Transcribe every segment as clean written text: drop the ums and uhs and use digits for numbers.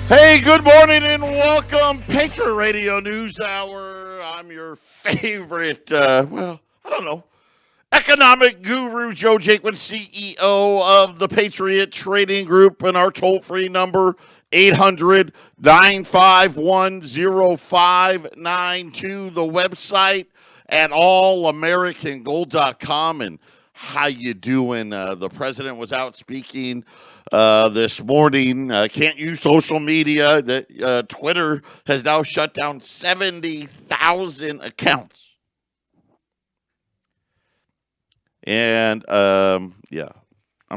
Hey, good morning and welcome, Patriot Radio News Hour. I'm your favorite, I don't know, economic guru, Joe Jaquin, CEO of the Patriot Trading Group, and our toll-free number, 800-951-0592, the website at allamericangold.com. And how you doing? The president was out speaking this morning. Can't use social media. Twitter has now shut down 70,000 accounts. And, I'm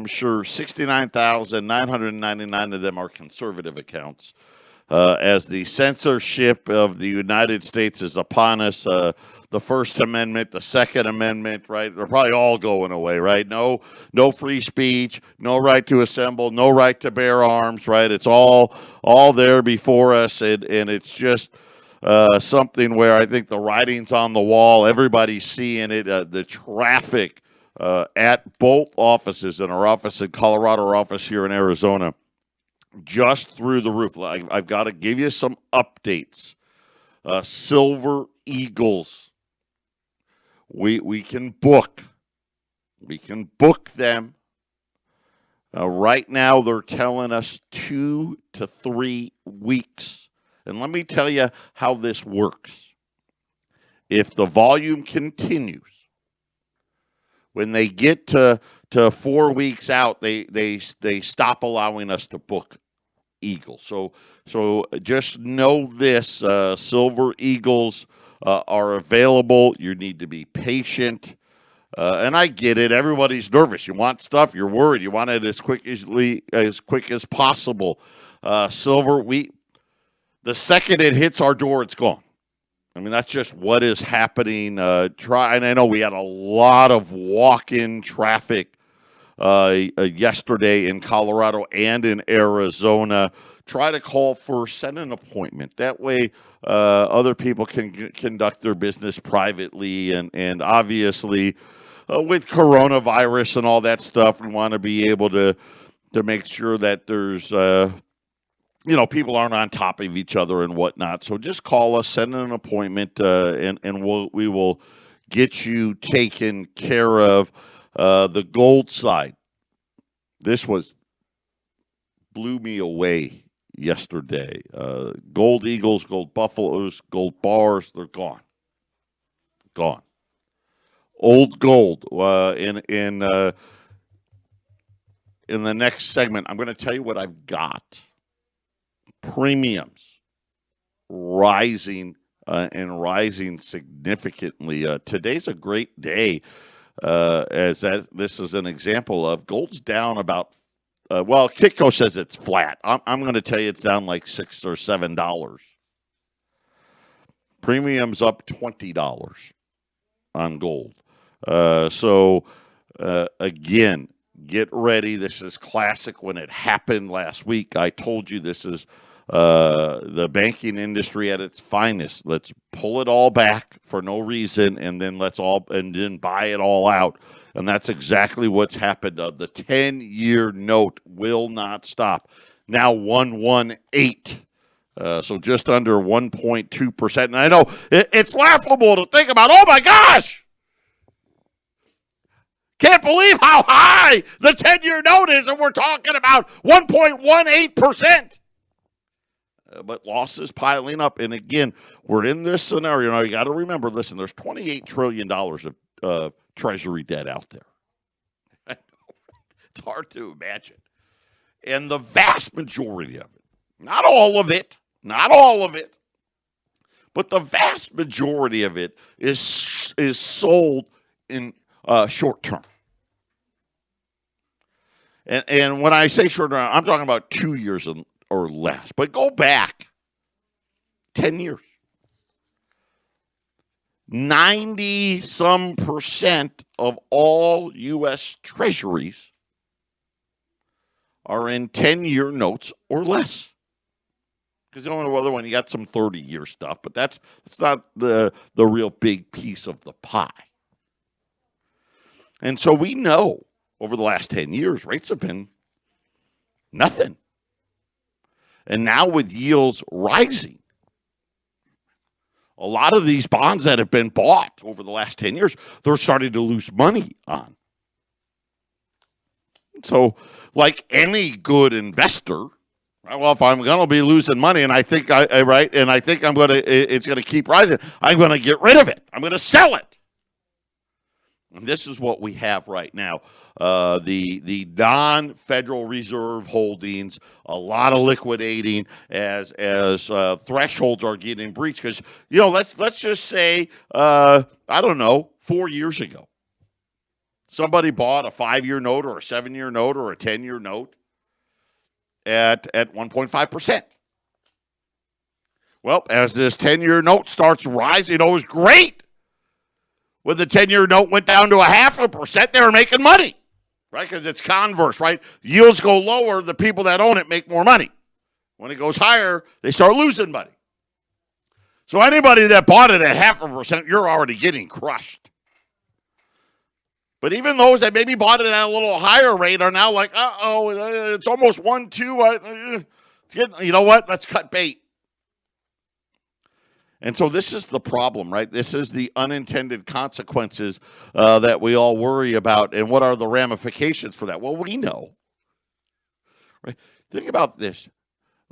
sure 69,999 of them are conservative accounts. As the censorship of the United States is upon us, the First Amendment, the Second Amendment, right? They're probably all going away, right? No free speech, no right to assemble, no right to bear arms, right? It's all there before us, and it's just something where I think the writing's on the wall. Everybody's seeing it. The traffic at both offices, in our office in Colorado, our office here in Arizona, just through the roof. I've got to give you some updates. Silver Eagles. We can book. We can book them. Right now, they're telling us 2 to 3 weeks. And let me tell you how this works. If the volume continues, when they get to 4 weeks out, they stop allowing us to book Eagles. So just know this: Silver Eagles are available. You need to be patient, and I get it. Everybody's nervous. You want stuff. You're worried. You want it as quick as possible. Silver, the second it hits our door, it's gone. I mean, that's just what is happening. And I know we had a lot of walk-in traffic yesterday in Colorado and in Arizona. Try to call first, set an appointment. That way, other people can conduct their business privately. And obviously, with coronavirus and all that stuff, we want to be able to make sure that there's people aren't on top of each other and whatnot. So just call us, send an appointment, and we will get you taken care of. The gold side, this blew me away yesterday. Gold Eagles, gold Buffaloes, gold bars, they're gone. Gone. Old gold. In the next segment, I'm going to tell you what I've got. Premiums rising and rising significantly. Today's a great day, this is an example of gold's down about. Kitco says it's flat. I'm going to tell you it's down like $6 or $7. Premiums up $20 on gold. Again, get ready. This is classic. When it happened last week, I told you this is the banking industry at its finest. Let's pull it all back for no reason, and then then buy it all out. And that's exactly what's happened. The 10-year note will not stop. Now 118. So just under 1.2%. And I know it's laughable to think about. Oh my gosh! Can't believe how high the 10-year note is, and we're talking about 1.18%. But losses piling up. And again, we're in this scenario. Now, you got to remember, listen, there's $28 trillion of Treasury debt out there. It's hard to imagine. And the vast majority of it, not all of it, but the vast majority of it is sold in short term. And when I say short term, I'm talking about 2 years or less. But go back 10 years. 90-some% of all U.S. treasuries are in 10-year notes or less. Because the only other one, you got some 30-year stuff, but that's not the real big piece of the pie. And so we know over the last 10 years, rates have been nothing. And now with yields rising, a lot of these bonds that have been bought over the last 10 years, they're starting to lose money on. So, like any good investor, well, if I'm going to be losing money, and I think I'm going to, it's going to keep rising, I'm going to get rid of it. I'm going to sell it. And this is what we have right now. The non-Federal Reserve holdings, a lot of liquidating as thresholds are getting breached. Because let's just say I don't know, 4 years ago, somebody bought a 5-year note or a 7-year note or a 10-year note at 1.5%. Well, as this 10-year note starts rising, it was great. When the 10-year note went down to 0.5%, they were making money, right? Because it's converse, right? Yields go lower, the people that own it make more money. When it goes higher, they start losing money. So anybody that bought it at 0.5%, you're already getting crushed. But even those that maybe bought it at a little higher rate are now like, it's almost 1.2. You know what? Let's cut bait. And so this is the problem, right? This is the unintended consequences that we all worry about. And what are the ramifications for that? Well, we know. Right? Think about this.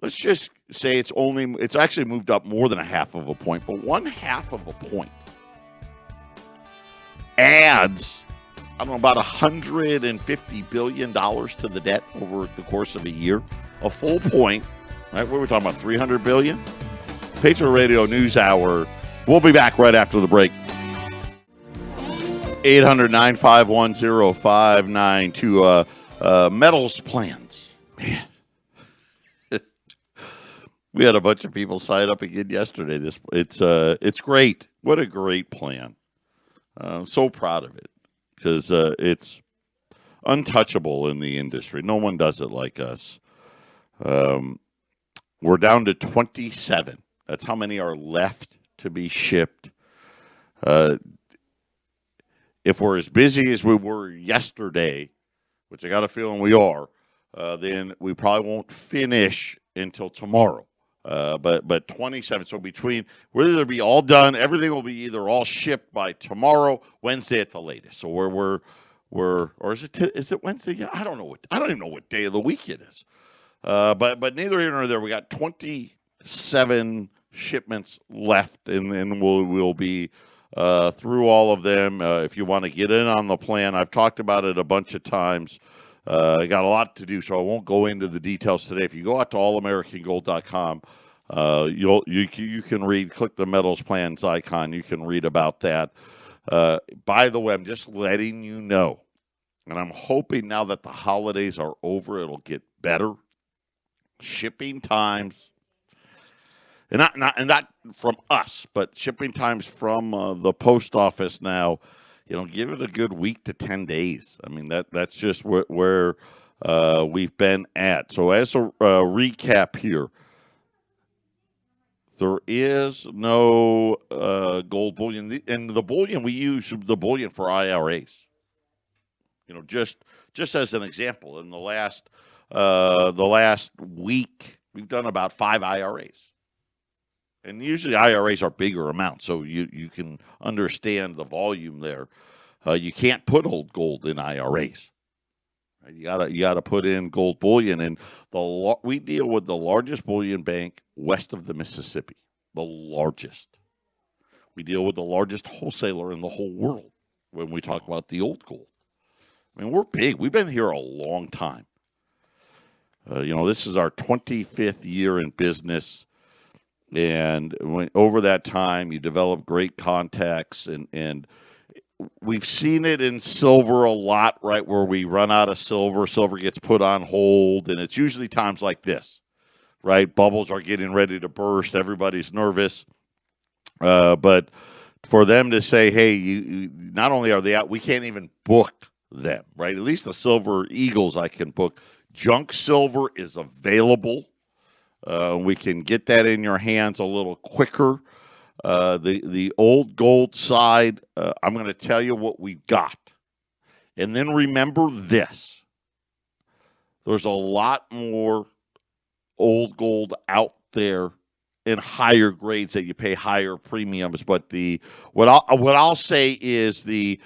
Let's just say it's actually moved up more than 0.5 point, but 0.5 point adds, I don't know, about $150 billion to the debt over the course of a year. A full point, right? What are we talking about, $300 billion? Patriot Radio News Hour. We'll be back right after the break. 800-951-0592. Metals plans. Man. We had a bunch of people sign up again yesterday. It's great. What a great plan. I'm so proud of it because it's untouchable in the industry. No one does it like us. We're down to 27. That's how many are left to be shipped. If we're as busy as we were yesterday, which I got a feeling we are, then we probably won't finish until tomorrow. But 27. So between, we'll either be all done, everything will be either all shipped by tomorrow, Wednesday at the latest. So we're or is it Wednesday? Yeah, I don't even know what day of the week it is. But neither here nor there. We got 27 shipments left, and then we'll be through all of them. If you want to get in on the plan, I've talked about it a bunch of times. I got a lot to do, so I won't go into the details today. If you go out to allamericangold.com, you can read, click the metals plans icon. You can read about that. By the way, I'm just letting you know, and I'm hoping now that the holidays are over, it'll get better. Shipping times, and not from us, but shipping times from the post office now. Give it a good week to 10 days. I mean, that's just where we've been at. So as a recap here, there is no gold bullion, and the bullion we use the bullion for IRAs. Just as an example, in the last week, we've done about 5 IRAs. And usually IRAs are bigger amounts, so you can understand the volume there. You can't put old gold in IRAs. Right? You gotta put in gold bullion, and we deal with the largest bullion bank west of the Mississippi, the largest. We deal with the largest wholesaler in the whole world when we talk about the old gold. I mean, we're big. We've been here a long time. This is our 25th year in business. And over that time, you develop great contacts, and we've seen it in silver a lot, right, where we run out of silver. Silver gets put on hold, and it's usually times like this, right? Bubbles are getting ready to burst. Everybody's nervous. But for them to say, hey, you not only are they out, we can't even book them, right? At least the Silver Eagles I can book. Junk silver is available. We can get that in your hands a little quicker. The old gold side, I'm going to tell you what we've got. And then remember this. There's a lot more old gold out there in higher grades that you pay higher premiums. But what I'll say is the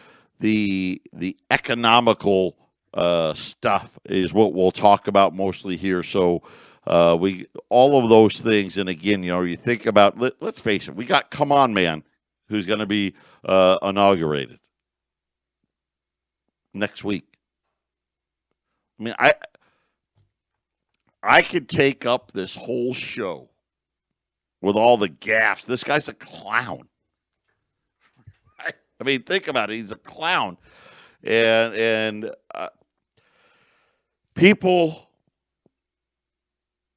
economical stuff is what we'll talk about mostly here. So we all of those things, and again, you think about let's face it, we got Come On Man, who's going to be inaugurated next week. I mean, I could take up this whole show with all the gaffes. This guy's a clown. I mean, think about it. He's a clown, and people,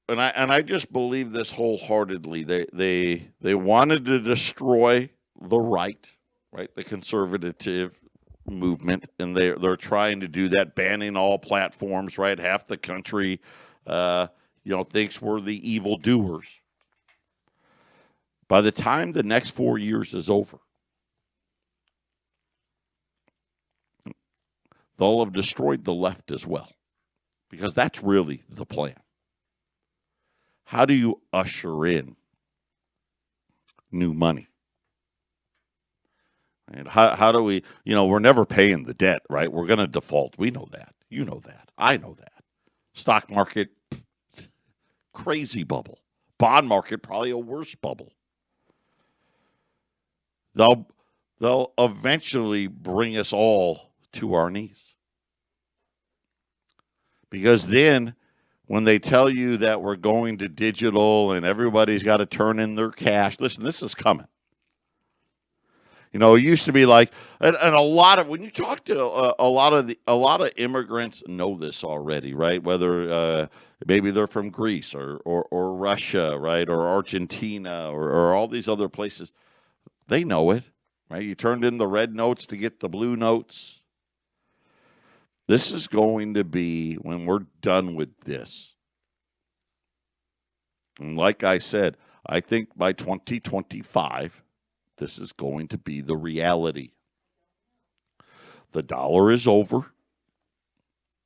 and I just believe this wholeheartedly. They wanted to destroy the right, the conservative movement, and they're trying to do that, banning all platforms. Right, half the country, thinks we're the evildoers. By the time the next 4 years is over, they'll have destroyed the left as well, because that's really the plan. How do you usher in new money? And how do we, we're never paying the debt, right? We're going to default. We know that. You know that. I know that. Stock market, crazy bubble. Bond market, probably a worse bubble. They'll eventually bring us all to our knees. Because then when they tell you that we're going to digital and everybody's got to turn in their cash, listen, this is coming. It used to be like, and a lot of, when you talk to a lot of immigrants know this already, right? Whether maybe they're from Greece or Russia, right? Or Argentina or all these other places, they know it, right? You turned in the red notes to get the blue notes. This is going to be, when we're done with this, and like I said, I think by 2025, this is going to be the reality. The dollar is over.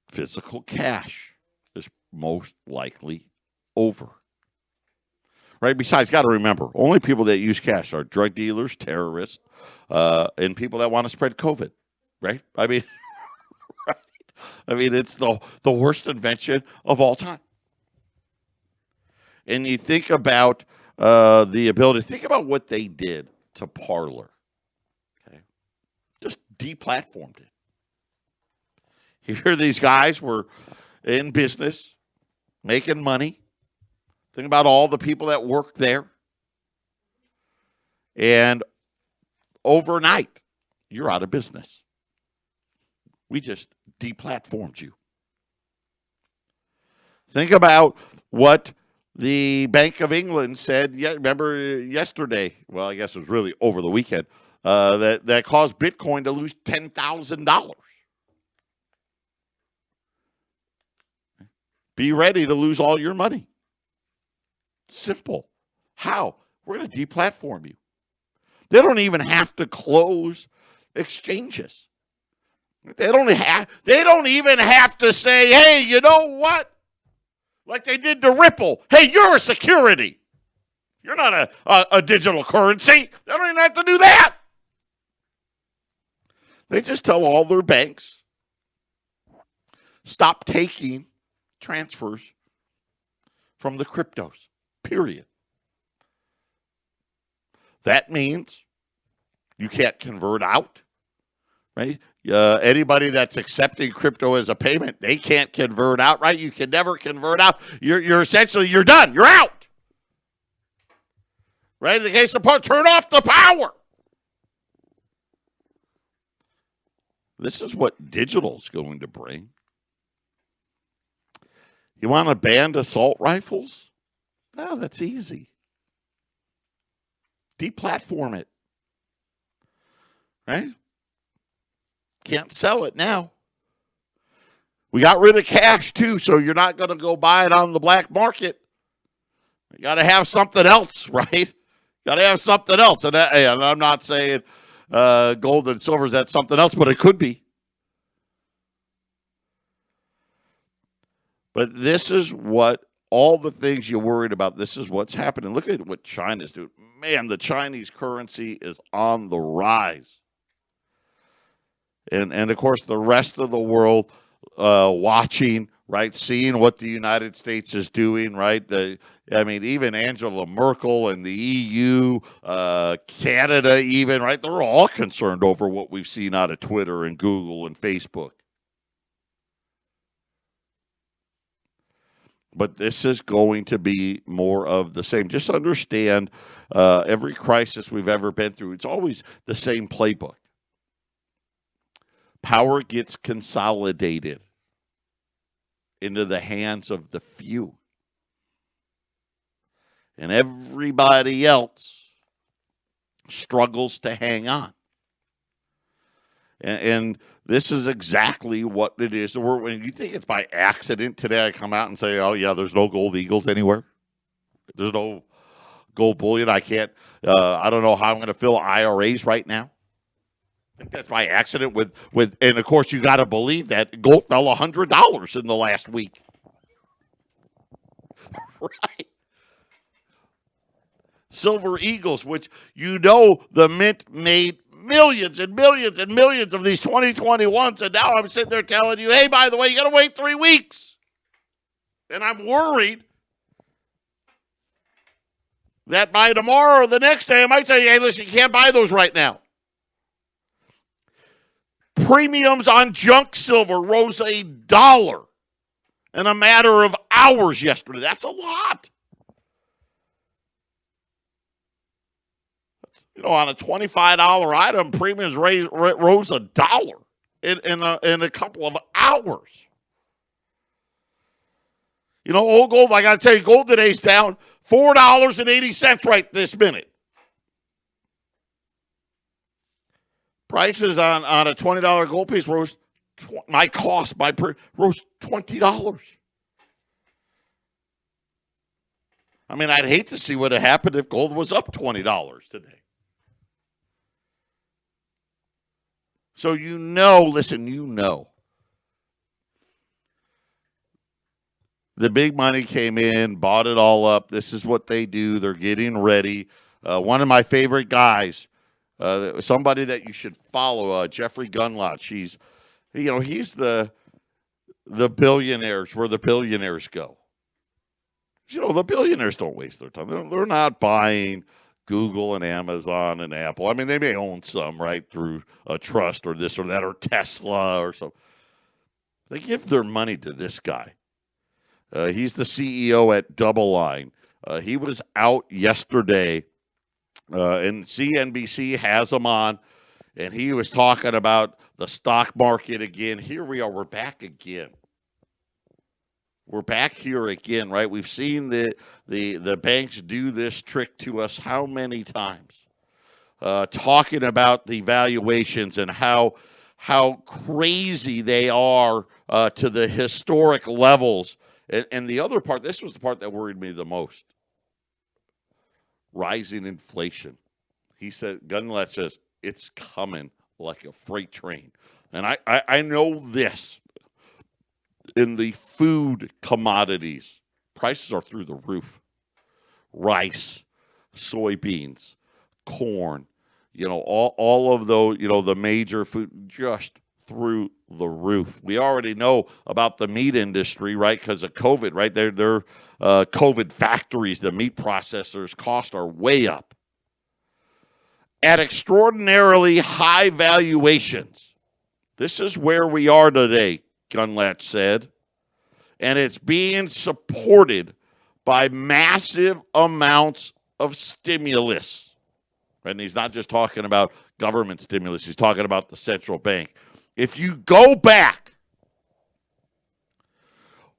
Physical cash is most likely over. Right? Besides, got to remember, only people that use cash are drug dealers, terrorists, and people that want to spread COVID. Right? I mean, right? I mean, it's the worst invention of all time. And you think about the ability, think about what they did to Parler. Okay? Just deplatformed it. Here these guys were in business, making money. Think about all the people that work there. And overnight, you're out of business. We just deplatformed you. Think about what the Bank of England said, remember yesterday, well, I guess it was really over the weekend, that caused Bitcoin to lose $10,000. Be ready to lose all your money. Simple. How? We're going to deplatform you. They don't even have to close exchanges. They don't even have to say, hey, you know what? Like they did to Ripple. Hey, you're a security. You're not a digital currency. They don't even have to do that. They just tell all their banks, stop taking transfers from the cryptos, period. That means you can't convert out, right? Anybody that's accepting crypto as a payment, they can't convert out, right? You can never convert out. You're essentially, you're done. You're out. Right? In the case of turn off the power. This is what digital is going to bring. You want to ban assault rifles? No, that's easy. Deplatform it. Right? Can't sell it now. We got rid of cash, too, so you're not going to go buy it on the black market. You got to have something else, right? Got to have something else. And I'm not saying gold and silver is that something else, but it could be. But this is what all the things you worried about, this is what's happening. Look at what China's doing. Man, the Chinese currency is on the rise. And of course, the rest of the world watching, right, seeing what the United States is doing, right? Even Angela Merkel and the EU, Canada even, right? They're all concerned over what we've seen out of Twitter and Google and Facebook. But this is going to be more of the same. Just understand every crisis we've ever been through, it's always the same playbook. Power gets consolidated into the hands of the few. And everybody else struggles to hang on. And this is exactly what it is. When you think it's by accident today, I come out and say, oh, yeah, there's no gold eagles anywhere. There's no gold bullion. I don't know how I'm going to fill IRAs right now. I think that's by accident and of course you got to believe that gold fell $100 in the last week. Right. Silver Eagles, which the mint made millions and millions and millions of these 2021s, and now I'm sitting there telling you, hey, by the way, you got to wait 3 weeks. And I'm worried that by tomorrow or the next day, I might tell you, hey, listen, you can't buy those right now. Premiums on junk silver rose $1 in a matter of hours yesterday. That's a lot. On a $25 item, premiums rose $1 in a couple of hours. Old gold, I got to tell you, gold today's down $4.80 right this minute. Prices on a $20 gold piece rose. Rose $20. I'd hate to see what had happened if gold was up $20 today. So the big money came in, bought it all up. This is what they do. They're getting ready. One of my favorite guys, somebody that you should follow, Jeffrey Gundlach. He's the billionaires where the billionaires go. The billionaires don't waste their time. They're not buying Google and Amazon and Apple. They may own some, right, through a trust or this or that or Tesla or something. They give their money to this guy. He's the CEO at DoubleLine. He was out yesterday, and CNBC has him on, and he was talking about the stock market again. Here we are. We're back again. We're back here again, right? We've seen the banks do this trick to us how many times? Talking about the valuations and how crazy they are to the historic levels. And the other part, this was the part that worried me the most. Rising inflation. He said, Gundlach says, it's coming like a freight train. And I know this. In the food commodities, prices are through the roof. Rice, soybeans, corn, all of those, the major food, just through the roof. We already know about the meat industry, right, because of COVID, right? They're COVID factories, the meat processors' costs are way up. At extraordinarily high valuations. This is where we are today, Gundlach said, and it's being supported by massive amounts of stimulus. And he's not just talking about government stimulus, he's talking about the central bank. If you go back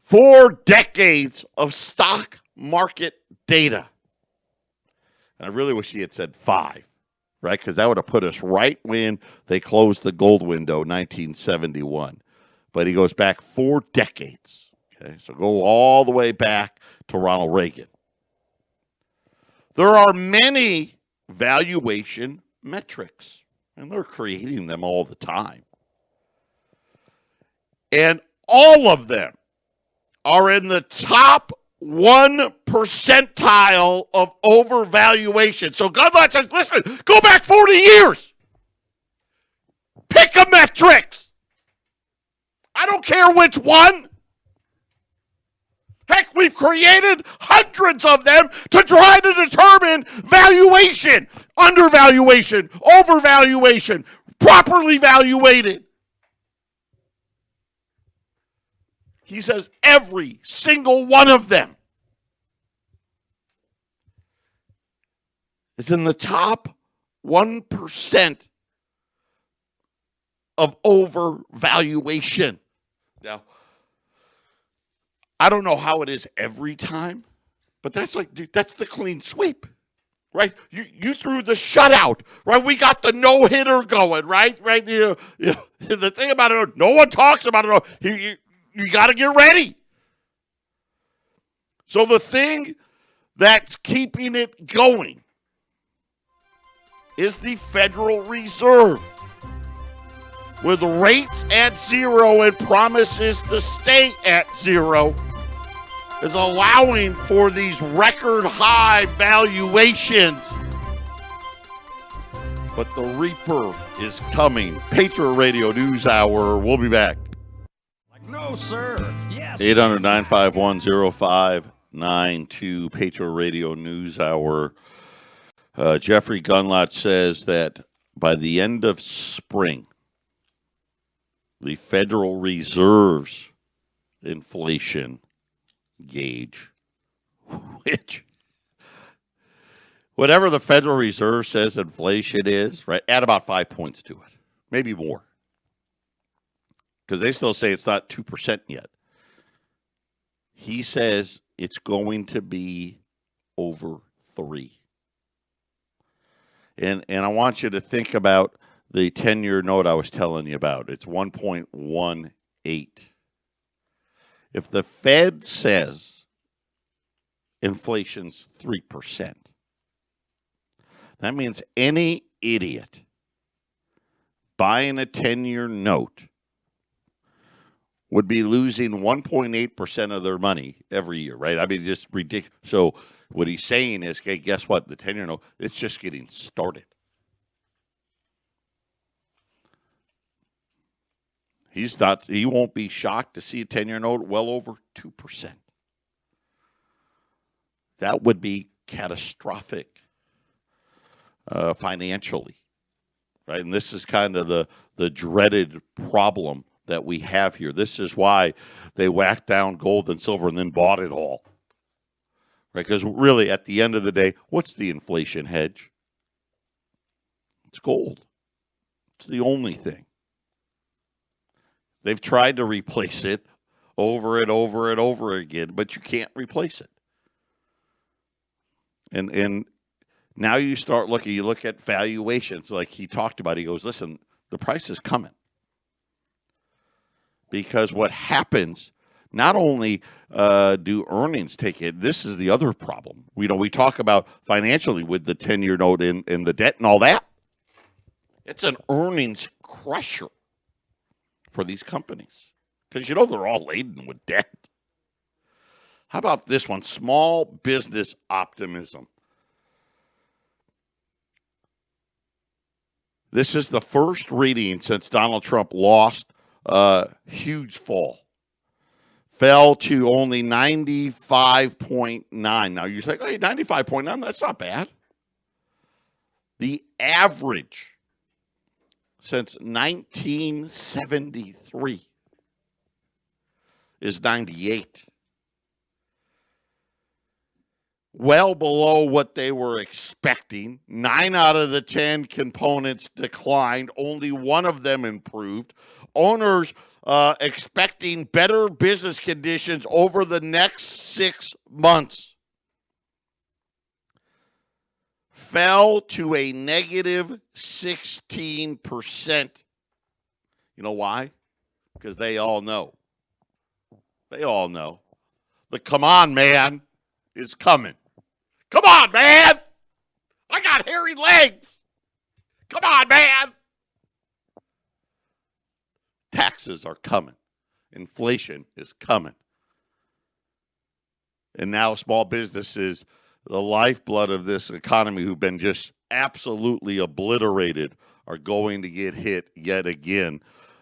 4 decades of stock market data, and I really wish he had said 5, right? Because that would have put us right when they closed the gold window, 1971. But he goes back 4 decades. Okay, so go all the way back to Ronald Reagan. There are many valuation metrics, and they're creating them all the time. And all of them are in the top 1 percentile of overvaluation. So Gunlot says, listen, go back 40 years. Pick a metrics. I don't care which one. Heck, we've created hundreds of them to try to determine valuation, undervaluation, overvaluation, properly valuated. He says every single one of them is in the top 1% of overvaluation. Now, I don't know how it is every time, but that's like, dude, that's the clean sweep, right? You threw the shutout, right? We got the no-hitter going, right? You know, the thing about it, no one talks about it. You got to get ready. So the thing that's keeping it going is the Federal Reserve. With rates at zero and promises to stay at zero, is allowing for these record high valuations. But the Reaper is coming. Patriot Radio News Hour. We'll be back. No, sir. Yes. 800-951-0592, Patriot Radio News Hour. Jeffrey Gunlot says that by the end of spring, the Federal Reserve's inflation gauge, which, whatever the Federal Reserve says inflation is, right, add about 5 points to it, maybe more. Because they still say it's not 2% yet. He says it's going to be over 3. And I want you to think about the 10-year note I was telling you about. It's 1.18. If the Fed says inflation's 3%, that means any idiot buying a 10-year note would be losing 1.8% of their money every year, right? I mean, just ridiculous. So what he's saying is, hey, guess what? The 10-year note, it's just getting started. He won't be shocked to see a 10-year note well over 2%. That would be catastrophic financially, right? And this is kind of the dreaded problem that we have here. This is why they whacked down gold and silver and then bought it all, right? Because really, at the end of the day, what's the inflation hedge? It's gold. It's the only thing. They've tried to replace it over and over and over again, but you can't replace it. And now you start looking, you look at valuations like he talked about. He goes, listen, the price is coming. Because what happens, not only do earnings take it, this is the other problem. We talk about financially with the 10-year note and the debt and all that. It's an earnings crusher for these companies. Because they're all laden with debt. How about this one? Small business optimism. This is the first reading since Donald Trump lost. Huge fall. Fell to only 95.9. Now you say, hey, 95.9, that's not bad. The average since 1973 is 98. Well below what they were expecting. 9 out of the 10 components declined. Only one of them improved. Owners expecting better business conditions over the next 6 months. Fell to a negative 16%. You know why? Because they all know. They all know. The come on, man is coming. Come on, man. I got hairy legs. Come on, man. Taxes are coming. Inflation is coming. And now small businesses, the lifeblood of this economy, who've been just absolutely obliterated, are going to get hit yet again.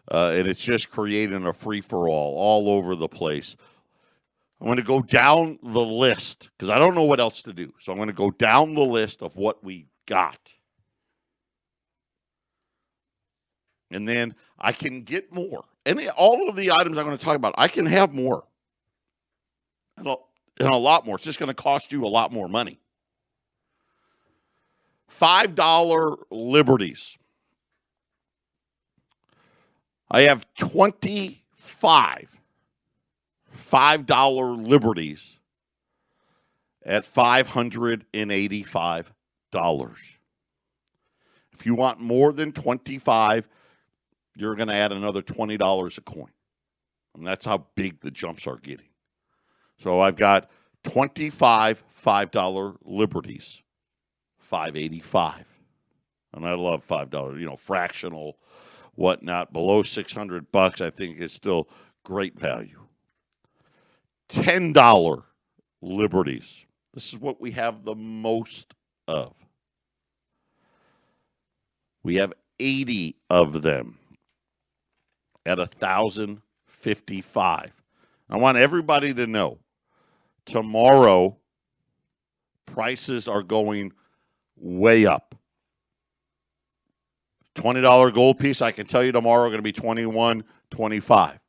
And it's just creating a free-for-all all over the place. I'm going to go down the list because I don't know what else to do. So I'm going to go down the list of what we got. And then I can get more. And all of the items I'm going to talk about, I can have more. And a lot more. It's just going to cost you a lot more money. $5 liberties. I have 25 $5 liberties at $585. If you want more than 25, you're going to add another $20 a coin. And that's how big the jumps are getting. So I've got 25 $5 liberties, $585. And I love $5, fractional, whatnot. Below $600, I think is still great value. $10 liberties. This is what we have the most of. We have 80 of them at $1,055. I want everybody to know tomorrow prices are going way up. $20 gold piece, I can tell you tomorrow are going to be $21, $25.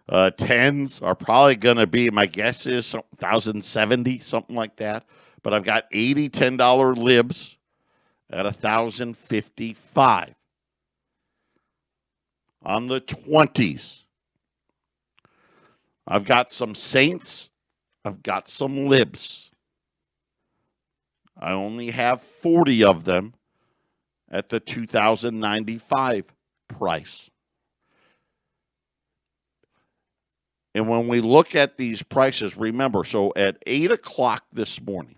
10s are probably going to be, my guess is $1,070, something like that. But I've got 80 $10 libs at $1,055. On the 20s, I've got some Saints. I've got some libs. I only have 40 of them at the $2,095 price. And when we look at these prices, remember, so at 8 o'clock this morning,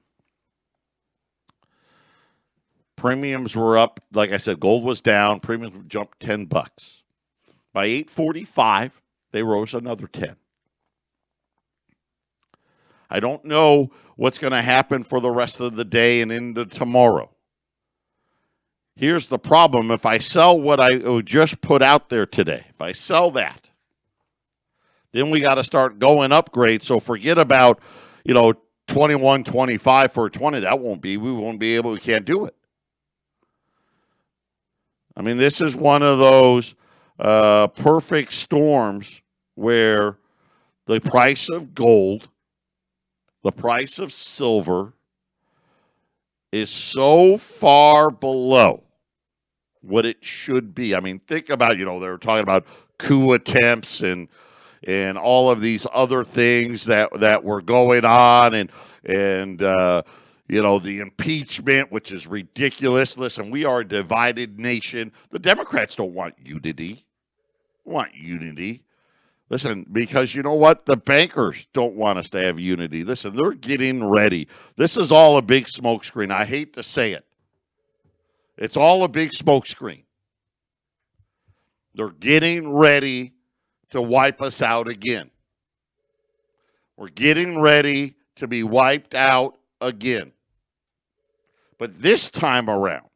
premiums were up. Like I said, gold was down. Premiums jumped $10. By 8:45, they rose another 10. I don't know what's going to happen for the rest of the day and into tomorrow. Here's the problem. If I sell what I just put out there today, if I sell that, then we got to start going upgrade. So forget about, 21, 25 for 20. That won't be. We won't be able. We can't do it. I mean, this is one of those perfect storms where the price of gold, the price of silver is so far below what it should be. I mean, think about, they were talking about coup attempts and all of these other things that were going on and the impeachment, which is ridiculous. Listen, we are a divided nation. The Democrats don't want unity. Listen, because you know what? The bankers don't want us to have unity. Listen, they're getting ready. This is all a big smokescreen. I hate to say it. It's all a big smokescreen. They're getting ready to wipe us out again. We're getting ready to be wiped out again. But this time around,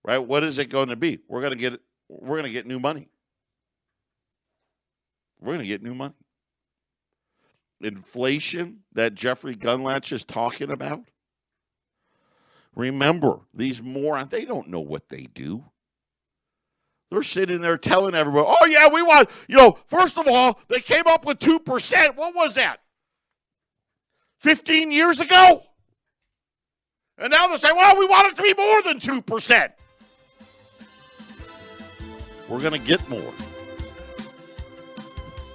right? What is it going to be? We're going to get new money. We're going to get new money. Inflation that Jeffrey Gundlach is talking about. Remember, these morons, they don't know what they do. They're sitting there telling everybody, oh, yeah, we want, first of all, they came up with 2%. What was that? 15 years ago? And now they're saying, well, we want it to be more than 2%. We're going to get more.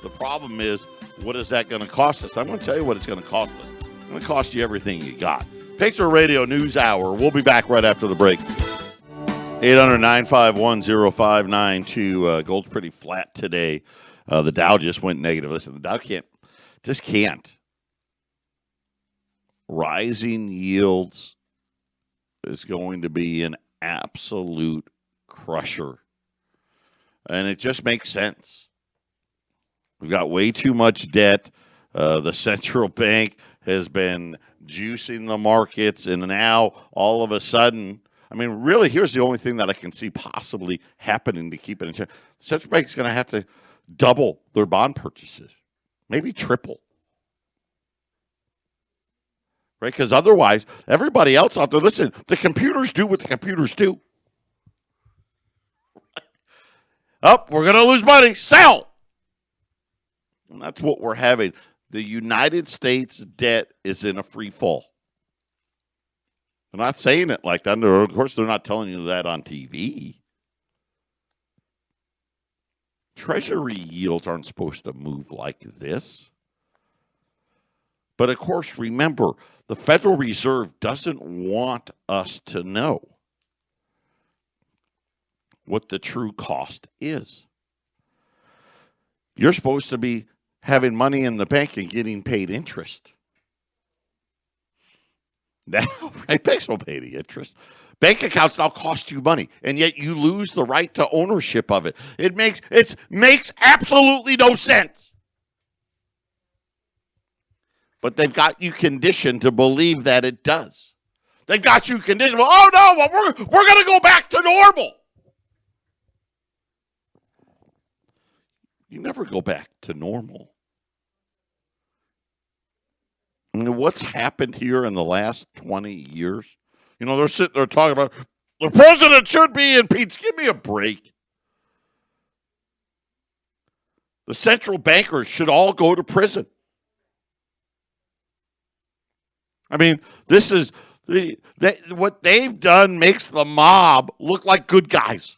The problem is, what is that going to cost us? I'm going to tell you what it's going to cost us. It's going to cost you everything you got. Patriot Radio News Hour. We'll be back right after the break. 800-951-0592. Gold's pretty flat today. The Dow just went negative. Listen, the Dow can't. Rising yields is going to be an absolute crusher. And it just makes sense. We've got way too much debt. The central bank has been juicing the markets, and now all of a sudden, I mean, really, here's the only thing that I can see possibly happening to keep it in check. The central bank is going to have to double their bond purchases, maybe triple. Right? Because otherwise, everybody else out there, listen, the computers do what the computers do. Oh, we're going to lose money. Sell. And that's what we're having. The United States debt is in a free fall. They're not saying it like that. Of course, they're not telling you that on TV. Treasury yields aren't supposed to move like this. But of course, remember, the Federal Reserve doesn't want us to know what the true cost is. You're supposed to be having money in the bank and getting paid interest. Now, right, banks will pay the interest. Bank accounts now cost you money, and yet you lose the right to ownership of it. It makes absolutely no sense. But they've got you conditioned to believe that it does. They've got you conditioned. Oh no, we're going to go back to normal. You never go back to normal. I mean, what's happened here in the last 20 years? You know, they're sitting there talking about the president should be impeached. Give me a break. The central bankers should all go to prison. I mean, this is what they've done makes the mob look like good guys.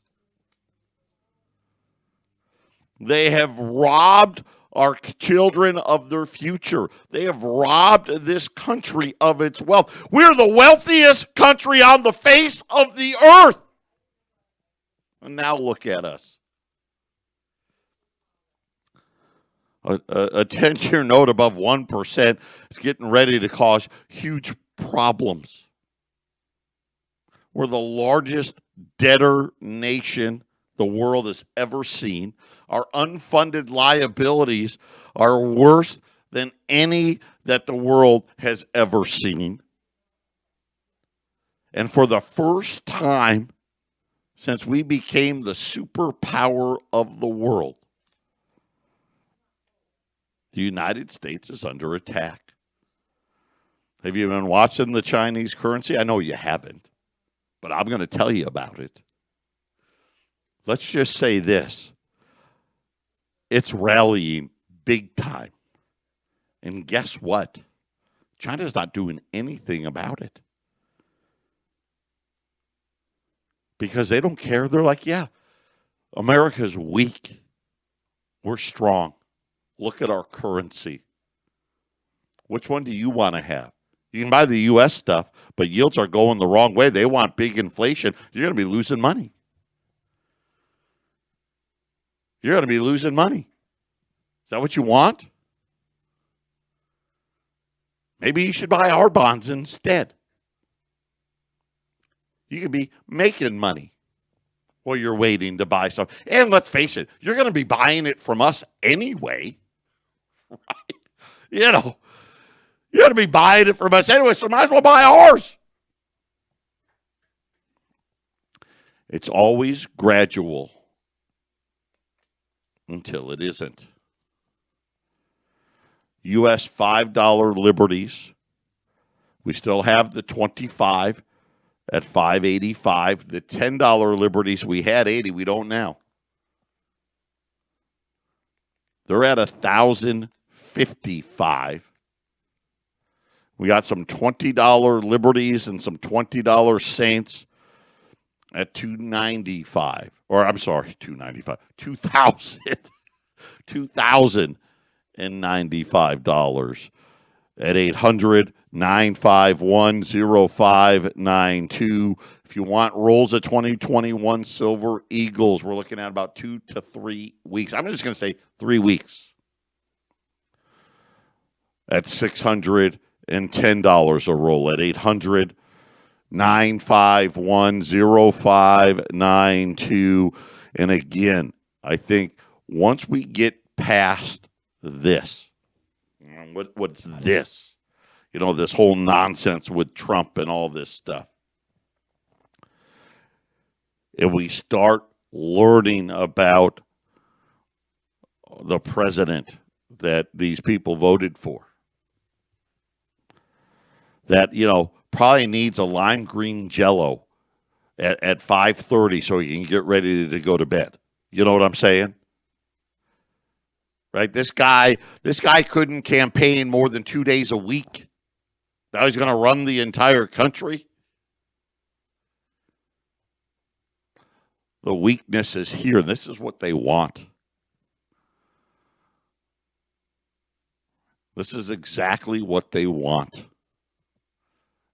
They have robbed our children of their future. They have robbed this country of its wealth. We're the wealthiest country on the face of the earth. And now look at us. A 10-year note above 1% is getting ready to cause huge problems. We're the largest debtor nation the world has ever seen. Our unfunded liabilities are worse than any that the world has ever seen. And for the first time since we became the superpower of the world, the United States is under attack. Have you been watching the Chinese currency? I know you haven't, but I'm going to tell you about it. Let's just say this. It's rallying big time. And guess what? China's not doing anything about it. Because they don't care. They're like, yeah, America's weak. We're strong. Look at our currency. Which one do you want to have? You can buy the U.S. stuff, but yields are going the wrong way. They want big inflation. You're going to be losing money. You're going to be losing money. Is that what you want? Maybe you should buy our bonds instead. You could be making money while you're waiting to buy some. And let's face it, you're going to be buying it from us anyway. Right? You know, you're going to be buying it from us anyway, so might as well buy ours. It's always gradual until it isn't. U.S. $5 liberties. We still have the 25 at $5.85. The $10 liberties, we had 80. We don't now. They're at $1,055. We got some $20 liberties and some $20 Saints at $295. Or I'm sorry, $295. $2,095 at 800-951-0592. If you want rolls of 2021 Silver Eagles, we're looking at about 2 to 3 weeks. I'm just going to say 3 weeks. At $610 a roll at 800-951-0592. And again, I think once we get past this. What's this? You know, this whole nonsense with Trump and all this stuff. And we start learning about the president that these people voted for. That, you know, probably needs a lime green Jello at 5:30 so he can get ready to go to bed. You know what I'm saying? Right? This guy couldn't campaign more than 2 days a week. Now he's going to run the entire country. The weakness is here. This is what they want. This is exactly what they want.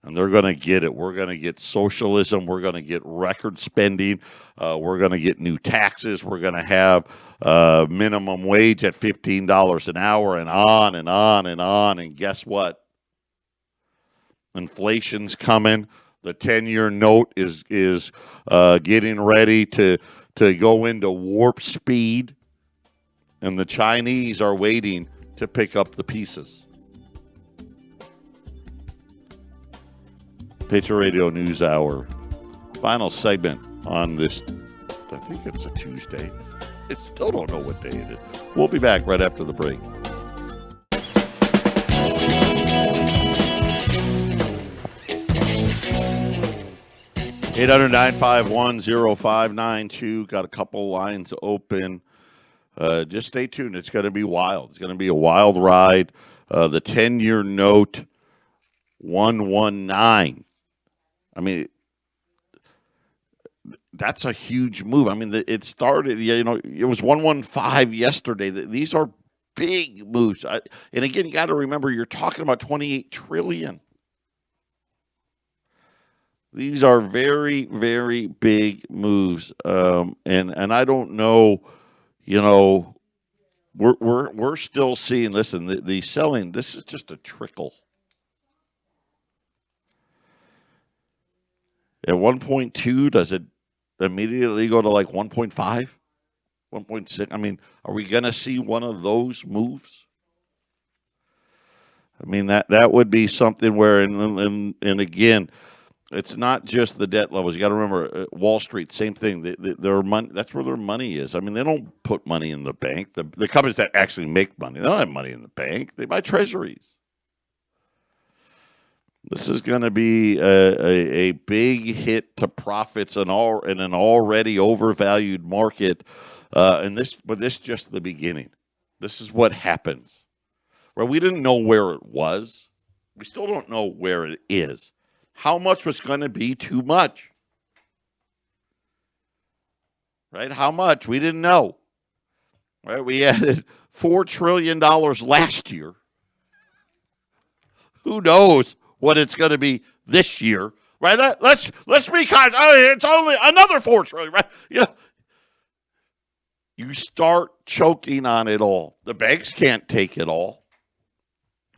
And they're going to get it. We're going to get socialism. We're going to get record spending. We're going to get new taxes. We're going to have minimum wage at $15 an hour and on and on and on. And guess what? Inflation's coming. The 10-year note is getting ready to go into warp speed. And the Chinese are waiting to pick up the pieces. Patriot Radio News Hour. Final segment on this, I think it's a Tuesday. I still don't know what day it is. We'll be back right after the break. Eight 800-951-0592. Got a couple lines open. Just stay tuned. It's going to be wild. It's going to be a wild ride. The 10-year note, 119. I mean, that's a huge move. I mean, it started, you know, it was 115 yesterday. These are big moves. And again, you got to remember, you're talking about $28 trillion. These are very, very big moves. And I don't know, you know, we're still seeing, listen, the selling, this is just a trickle. At 1.2, does it immediately go to like 1.5, 1.6? I mean, are we going to see one of those moves? I mean, that would be something where, and again, it's not just the debt levels. You got to remember, Wall Street, same thing. Their money, that's where their money is. I mean, they don't put money in the bank. The companies that actually make money, they don't have money in the bank. They buy treasuries. This is going to be a big hit to profits in an already overvalued market, but this is just the beginning. This is what happens. Right? We didn't know where it was. We still don't know where it is. How much was going to be too much? Right? How much? We didn't know. Right? We added $4 trillion last year. Who knows what it's going to be this year, right? Let's be kind. It's only another $4 trillion, right? You know, you start choking on it all. The banks can't take it all,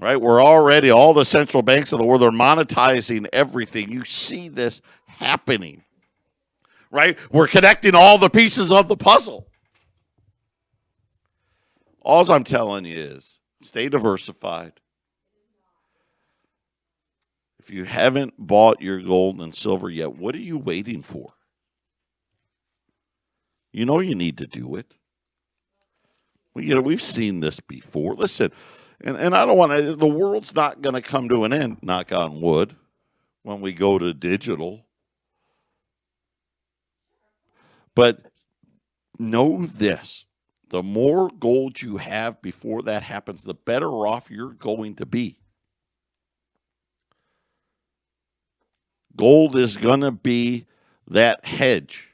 right? We're already, all the central banks of the world, they're monetizing everything. You see this happening, right? We're connecting all the pieces of the puzzle. All I'm telling you is stay diversified. If you haven't bought your gold and silver yet, what are you waiting for? You know you need to do it. Well, you know, we've seen this before. Listen, and I don't want to, the world's not going to come to an end, knock on wood, when we go to digital. But know this, the more gold you have before that happens, the better off you're going to be. Gold is going to be that hedge,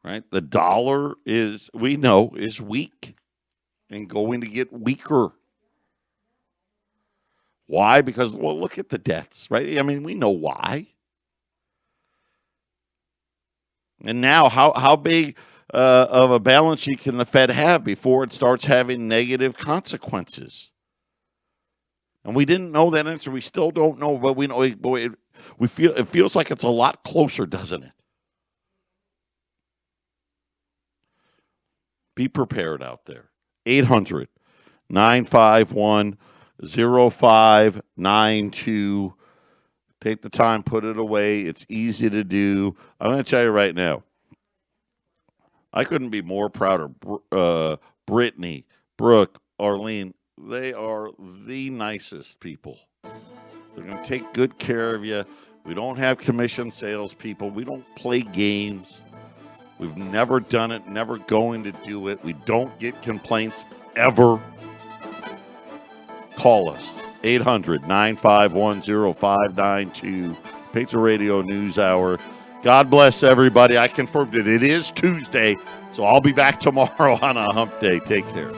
right? The dollar is, we know, is weak and going to get weaker. Why? Because, well, look at the debts, right? I mean, we know why. And now, how big of a balance sheet can the Fed have before it starts having negative consequences? And we didn't know that answer. We still don't know, but we know. It feels like it's a lot closer, doesn't it? Be prepared out there. 800-951-0592. Take the time, put it away. It's easy to do. I'm going to tell you right now, I couldn't be more proud of Brittany, Brooke, Arlene. They are the nicest people. They're going to take good care of you. We don't have commission salespeople. We don't play games. We've never done it, never going to do it. We don't get complaints ever. Call us, 800-951-0592, Patriot Radio News Hour. God bless everybody. I confirmed it. It is Tuesday, so I'll be back tomorrow on a hump day. Take care.